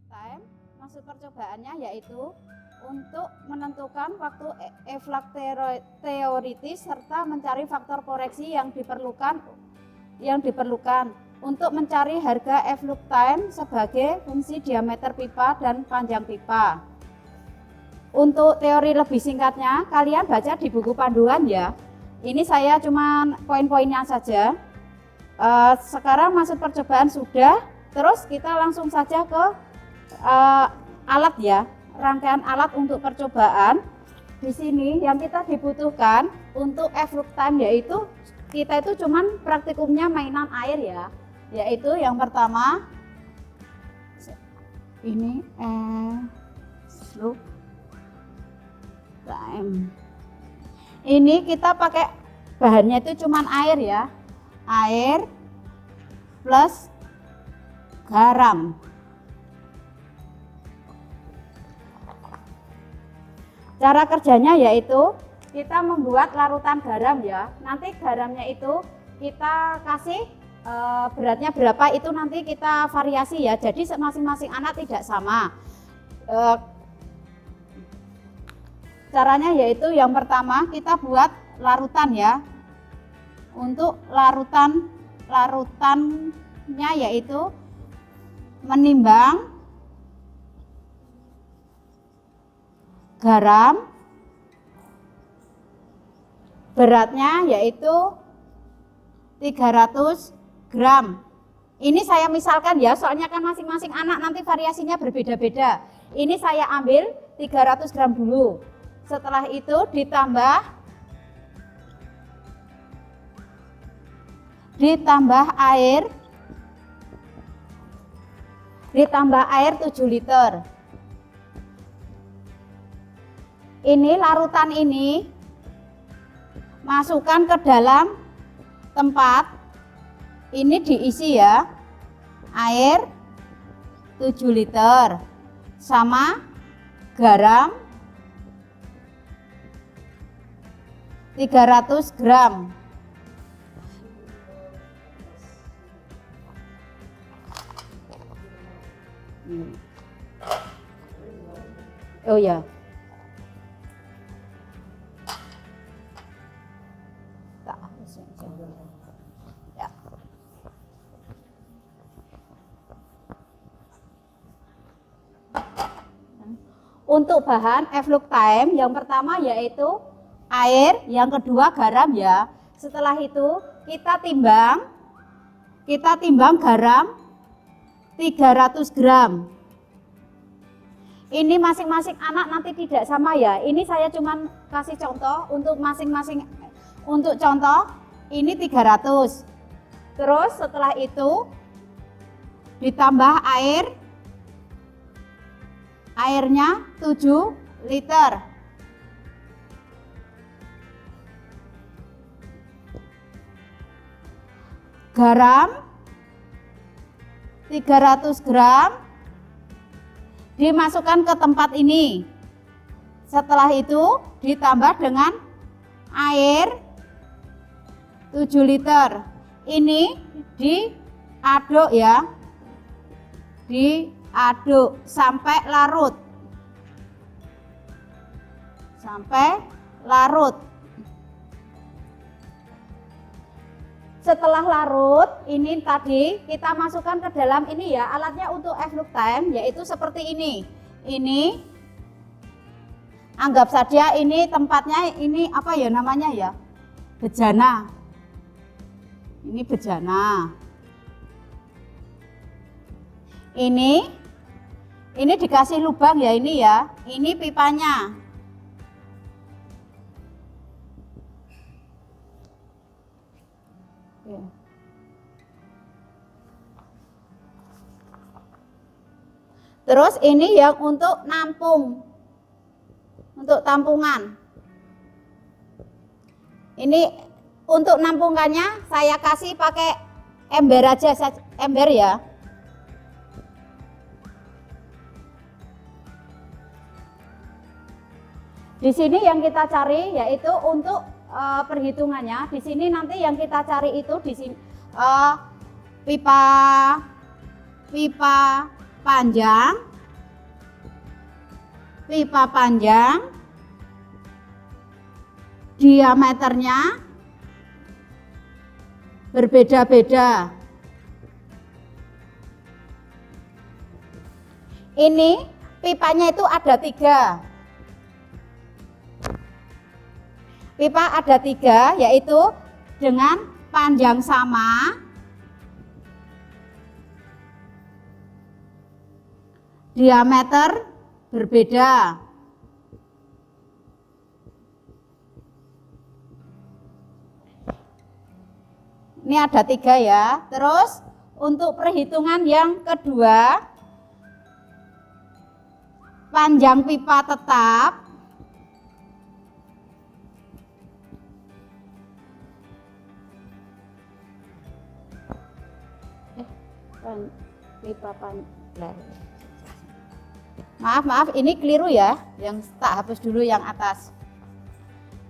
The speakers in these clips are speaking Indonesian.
time, maksud percobaannya yaitu untuk menentukan waktu eflux teoritis serta mencari faktor koreksi yang diperlukan untuk mencari harga eflux time sebagai fungsi diameter pipa dan panjang pipa. Untuk teori lebih singkatnya, kalian baca di buku panduan ya. Ini saya cuma poin-poinnya saja. Sekarang maksud percobaan sudah, terus kita langsung saja ke alat ya, rangkaian alat untuk percobaan. Di sini yang kita dibutuhkan untuk eflux time yaitu kita itu cuman praktikumnya mainan air ya, yaitu yang pertama ini eflux time. Ini kita pakai bahannya itu cuman air ya, air plus garam. Cara kerjanya yaitu kita membuat larutan garam ya. Nanti garamnya itu kita kasih beratnya berapa itu nanti kita variasi ya. Jadi masing-masing anak tidak sama. Caranya yaitu yang pertama kita buat larutan ya. Untuk larutannya yaitu menimbang garam, beratnya yaitu 300 gram. Ini saya misalkan ya, soalnya kan masing-masing anak nanti variasinya berbeda-beda. Ini saya ambil 300 gram dulu. Setelah itu ditambah air 7 liter. Ini larutan ini masukkan ke dalam tempat, ini diisi ya, air 7 liter sama garam 300 gram. Oh ya. Ya. Untuk bahan eflux time yang pertama yaitu air, yang kedua garam ya. Setelah itu kita timbang garam 300 gram. Ini masing-masing anak nanti tidak sama ya. Ini saya cuma kasih contoh untuk masing-masing. Untuk contoh ini 300. Terus setelah itu ditambah airnya 7 liter. Garam 300 gram dimasukkan ke tempat ini. Setelah itu ditambah dengan air 7 liter. Ini diaduk ya. Diaduk sampai larut. Setelah larut, ini tadi kita masukkan ke dalam ini ya, alatnya untuk eflux time yaitu seperti ini. Ini anggap saja ini tempatnya, ini apa ya namanya ya? Bejana. Ini bejana. Ini dikasih lubang ya ini ya. Ini pipanya. Terus ini yang untuk nampung, untuk tampungan. Ini untuk nampungkannya saya kasih pakai ember aja, ember ya. Di sini yang kita cari yaitu untuk perhitungannya. Di sini nanti yang kita cari itu di sini pipa panjang, pipa panjang, diameternya berbeda-beda. Ini pipanya itu ada 3. Pipa ada 3, yaitu dengan panjang sama, diameter berbeda. Ini ada 3 ya. Terus untuk perhitungan yang kedua, panjang pipa tetap maaf ini keliru ya, yang tak hapus dulu yang atas.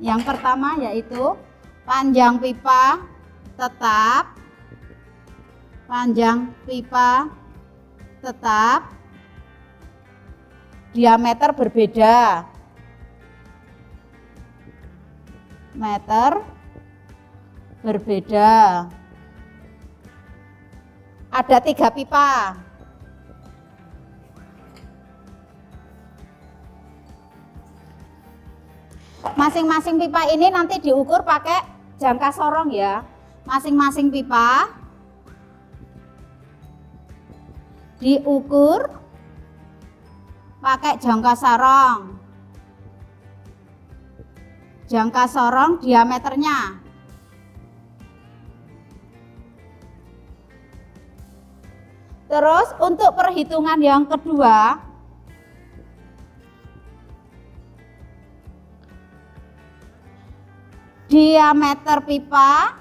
Yang pertama yaitu panjang pipa tetap, panjang pipa tetap, diameter berbeda, meter berbeda. Ada 3 pipa. Masing-masing pipa ini nanti diukur pakai jangka sorong ya. Masing-masing pipa diukur pakai jangka sorong. Jangka sorong diameternya. Terus untuk perhitungan yang kedua, diameter pipa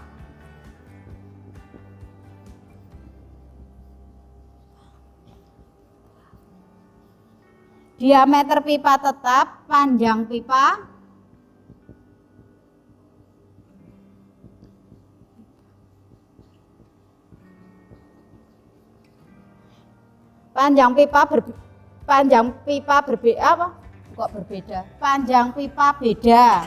tetap, panjang pipa berbeda. Panjang pipa beda.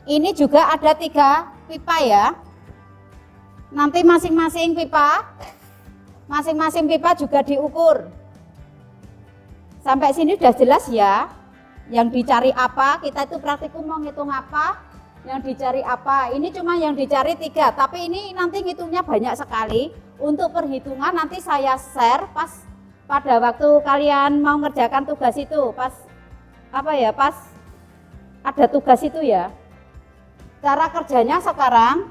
Ini juga ada 3 pipa ya. Nanti masing-masing pipa juga diukur. Sampai sini sudah jelas ya. Yang dicari apa? Kita itu praktikum mau ngitung apa? Yang dicari apa? Ini cuma yang dicari 3, tapi ini nanti ngitungnya banyak sekali. Untuk perhitungan nanti saya share pas pada waktu kalian mau ngerjakan tugas itu, pas ada tugas itu ya. Cara kerjanya sekarang,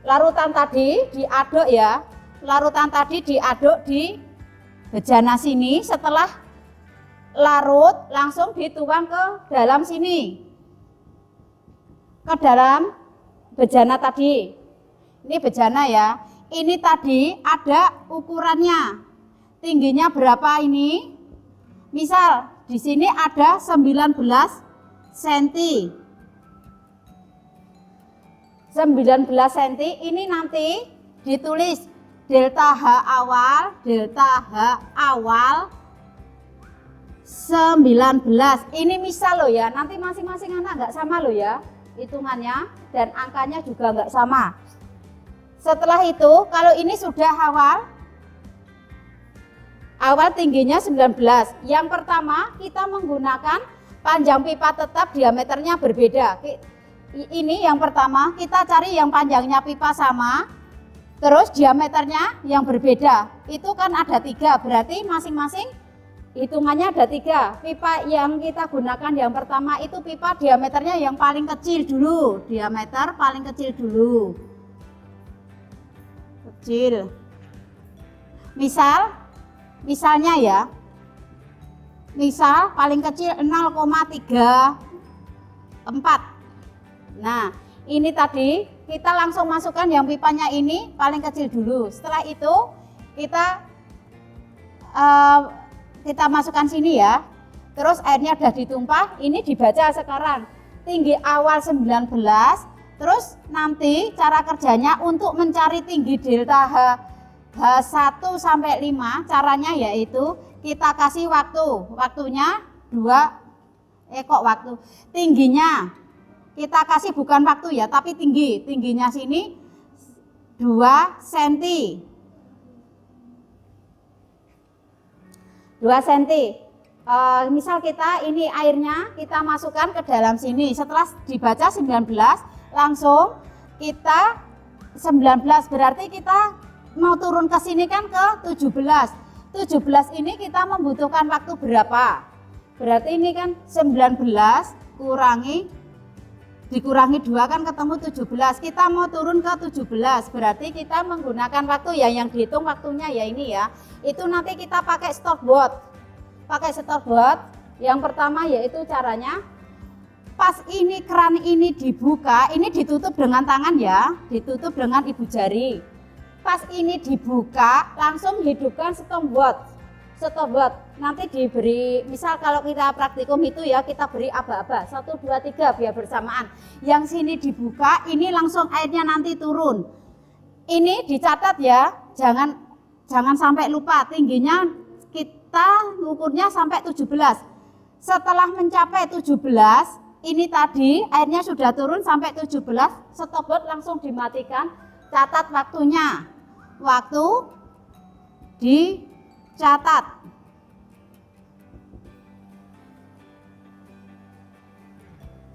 larutan tadi diaduk ya. Larutan tadi diaduk di bejana sini, setelah larut langsung dituang ke dalam sini. Ke dalam bejana tadi. Ini bejana ya. Ini tadi ada ukurannya. Tingginya berapa ini? Misal di sini ada 19 cm. 19 cm ini nanti ditulis delta H awal 19. Ini misal loh ya, nanti masing-masing anak nggak sama loh ya hitungannya, dan angkanya juga nggak sama. Setelah itu kalau ini sudah awal tingginya 19. Yang pertama kita menggunakan panjang pipa tetap, diameternya berbeda. Ini yang pertama, kita cari yang panjangnya pipa sama, terus diameternya yang berbeda. Itu kan ada 3, berarti masing-masing hitungannya ada 3. Pipa yang kita gunakan yang pertama itu pipa diameternya yang paling kecil dulu. Diameter paling kecil dulu. Kecil. Misalnya ya. Misal paling kecil 0,34. Nah, ini tadi kita langsung masukkan yang pipanya ini paling kecil dulu. Setelah itu kita masukkan sini ya. Terus airnya udah ditumpah, ini dibaca sekarang. Tinggi awal 19, terus nanti cara kerjanya untuk mencari tinggi delta H H1 sampai 5 caranya yaitu kita kasih waktunya 2 waktu. Tingginya kita kasih bukan waktu ya, tapi tingginya sini 2 cm. 2 cm. Misal kita ini airnya kita masukkan ke dalam sini. Setelah dibaca 19, langsung kita 19 berarti kita mau turun ke sini kan ke 17. 17 ini kita membutuhkan waktu berapa? Berarti ini kan 19 dikurangi 2 kan ketemu 17. Kita mau turun ke 17. Berarti kita menggunakan waktu ya, yang dihitung waktunya ya ini ya. Itu nanti kita pakai stopwatch. Pakai stopwatch. Yang pertama yaitu caranya pas ini keran ini dibuka, ini ditutup dengan tangan ya, ditutup dengan ibu jari. Pas ini dibuka, langsung hidupkan stopwatch. Stopwatch nanti diberi, misal kalau kita praktikum itu ya, kita beri aba-aba 1, 2, 3 biar bersamaan. Yang sini dibuka, ini langsung airnya nanti turun. Ini dicatat ya, jangan sampai lupa. Tingginya kita ukurnya sampai 17. Setelah mencapai 17, ini tadi airnya sudah turun sampai 17, stopwatch langsung dimatikan. Catat waktunya. Waktu dicatat.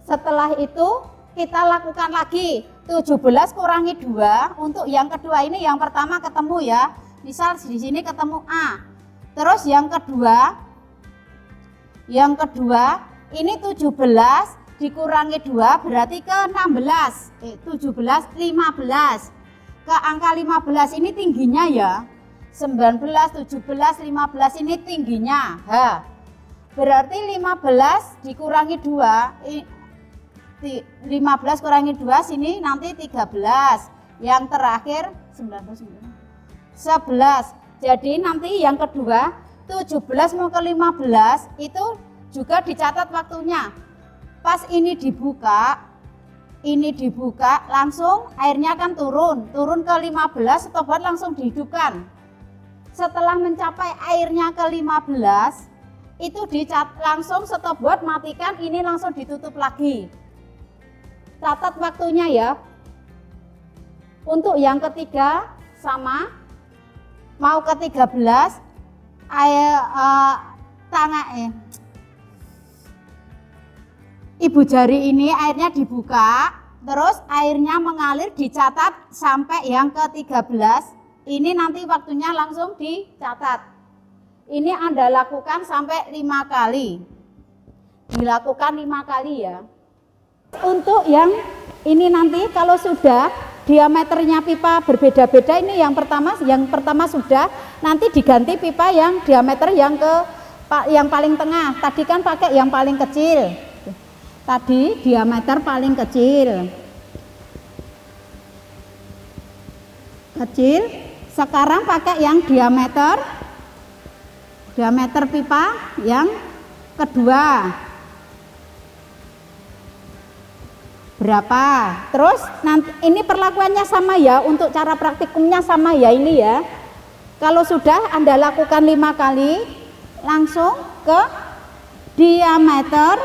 Setelah itu kita lakukan lagi 17 kurangi 2. Untuk yang kedua ini, yang pertama ketemu ya. Misal di sini ketemu A. Terus yang kedua ini 17 dikurangi 2 berarti ke 16. 17 15. Ke angka 15 ini tingginya ya. 19, 17, 15 ini tingginya H. Berarti 15 dikurangi 2, 15 kurangi 2 sini nanti 13. Yang terakhir 11. Jadi nanti yang kedua 17 mau ke 15 itu juga dicatat waktunya. Pas ini dibuka langsung airnya akan turun ke 15, stopwatch langsung dihidupkan. Setelah mencapai airnya ke 15 itu langsung stopwatch matikan, ini langsung ditutup lagi. Catat waktunya ya. Untuk yang ketiga sama, mau ke 13 ibu jari ini airnya dibuka, terus airnya mengalir, dicatat sampai yang ke 13. Ini nanti waktunya langsung dicatat. Ini Anda lakukan sampai 5 kali. Dilakukan 5 kali ya. Untuk yang ini nanti kalau sudah diameternya pipa berbeda-beda, ini yang pertama sudah, nanti diganti pipa yang diameter yang paling tengah. Tadi kan pakai yang paling kecil. Tadi diameter paling kecil. Sekarang pakai yang diameter pipa yang kedua. Berapa? Terus nanti ini perlakuannya sama ya, untuk cara praktikumnya sama ya ini ya. Kalau sudah Anda lakukan 5 kali, langsung ke diameter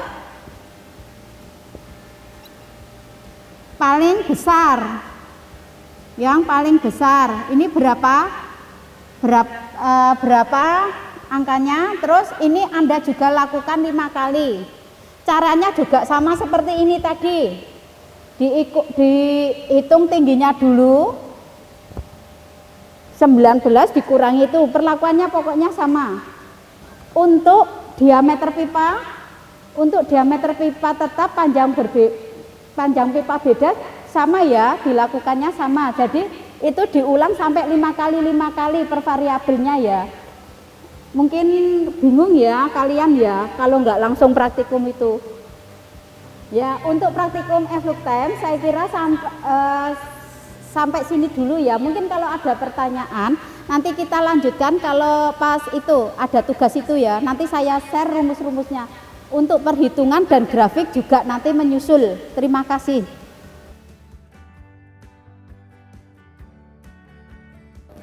paling besar. Yang paling besar ini berapa angkanya. Terus ini Anda juga lakukan 5 kali. Caranya juga sama seperti ini tadi. Dihitung tingginya dulu, 19 dikurangi itu, perlakuannya pokoknya sama. Untuk diameter pipa tetap panjang pipa beda, sama ya, dilakukannya sama. Jadi itu diulang sampai 5 kali per variabelnya ya. Mungkin bingung ya kalian ya kalau nggak langsung praktikum itu. Ya, untuk praktikum F-Look-Time saya kira sampai sini dulu ya. Mungkin kalau ada pertanyaan nanti kita lanjutkan kalau pas itu ada tugas itu ya. Nanti saya share rumus-rumusnya. Untuk perhitungan dan grafik juga nanti menyusul. Terima kasih.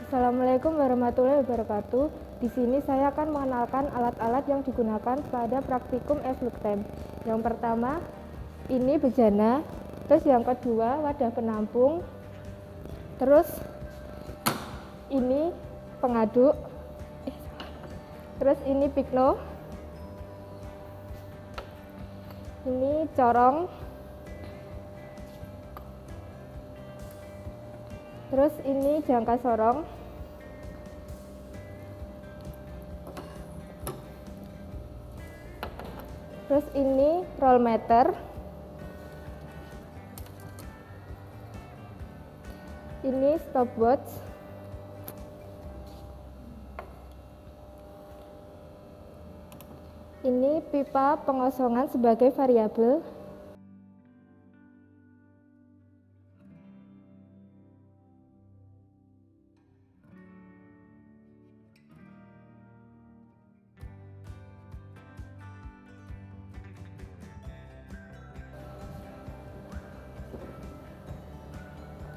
Assalamualaikum warahmatullahi wabarakatuh. Di sini saya akan mengenalkan alat-alat yang digunakan pada praktikum Evluktem. Yang pertama, ini bejana. Terus yang kedua, wadah penampung. Terus ini pengaduk. Terus ini pikno. Ini corong. Terus ini jangka sorong. Terus ini roll meter. Ini stopwatch. Ini pipa pengosongan sebagai variabel.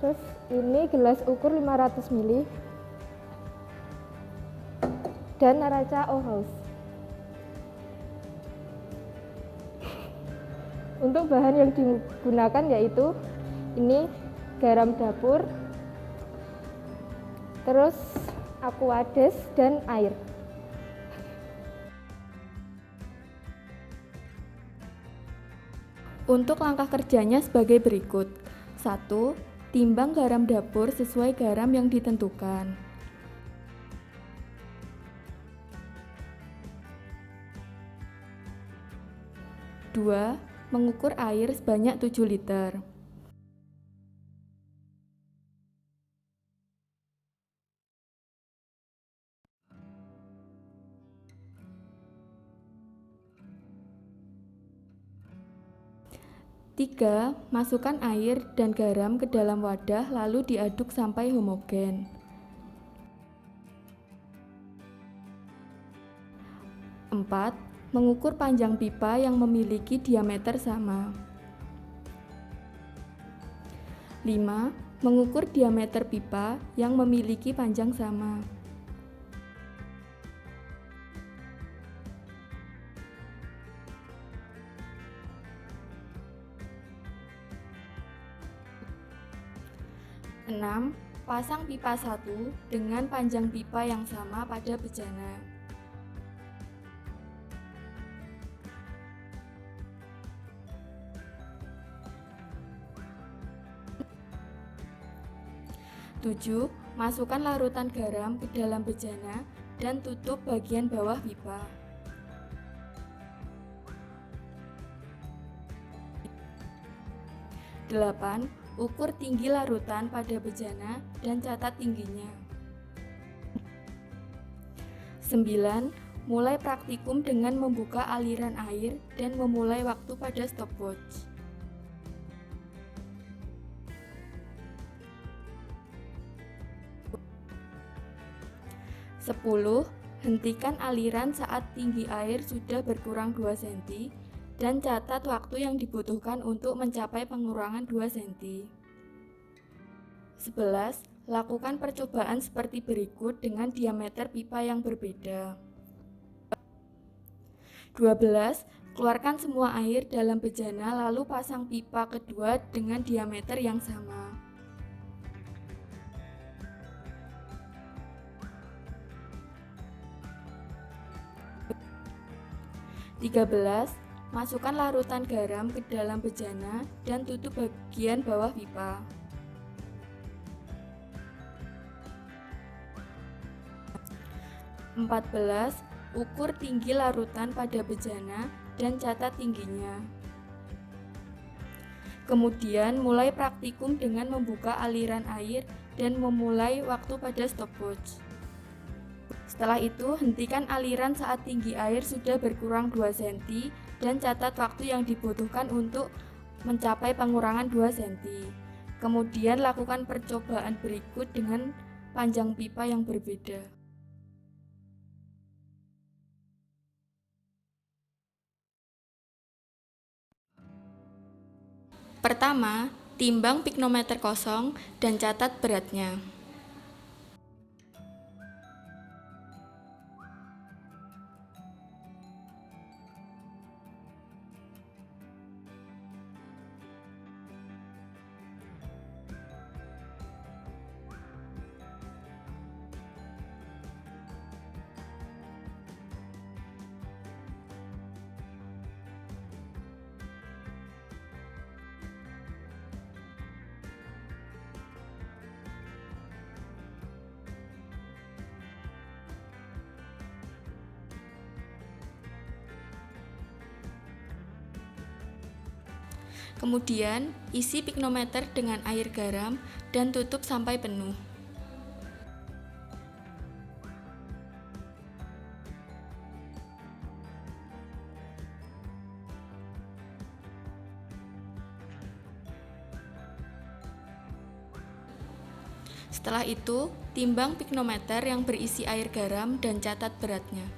Terus ini gelas ukur 500 ml dan neraca Ohaus. Untuk bahan yang digunakan yaitu ini garam dapur, terus aquades dan air. Untuk langkah kerjanya sebagai berikut. 1. Timbang garam dapur sesuai garam yang ditentukan. 2. Mengukur air sebanyak 7 liter. 3. Masukkan air dan garam ke dalam wadah lalu diaduk sampai homogen. 4. Mengukur panjang pipa yang memiliki diameter sama. 5. Mengukur diameter pipa yang memiliki panjang sama. 6. Pasang pipa 1 dengan panjang pipa yang sama pada bejana. 7. Masukkan larutan garam ke dalam bejana dan tutup bagian bawah pipa. 8. Ukur tinggi larutan pada bejana dan catat tingginya. 9. Mulai praktikum dengan membuka aliran air dan memulai waktu pada stopwatch. 10. Hentikan aliran saat tinggi air sudah berkurang 2 cm dan catat waktu yang dibutuhkan untuk mencapai pengurangan 2 cm. 11. Lakukan percobaan seperti berikut dengan diameter pipa yang berbeda. 12. Keluarkan semua air dalam bejana lalu pasang pipa kedua dengan diameter yang sama. 13. Masukkan larutan garam ke dalam bejana dan tutup bagian bawah pipa. 14. Ukur tinggi larutan pada bejana dan catat tingginya. Kemudian mulai praktikum dengan membuka aliran air dan memulai waktu pada stopwatch. Setelah itu, hentikan aliran saat tinggi air sudah berkurang 2 cm dan catat waktu yang dibutuhkan untuk mencapai pengurangan 2 cm. Kemudian lakukan percobaan berikut dengan panjang pipa yang berbeda. Pertama, timbang piknometer kosong dan catat beratnya. Kemudian, isi piknometer dengan air garam dan tutup sampai penuh. Setelah itu, timbang piknometer yang berisi air garam dan catat beratnya.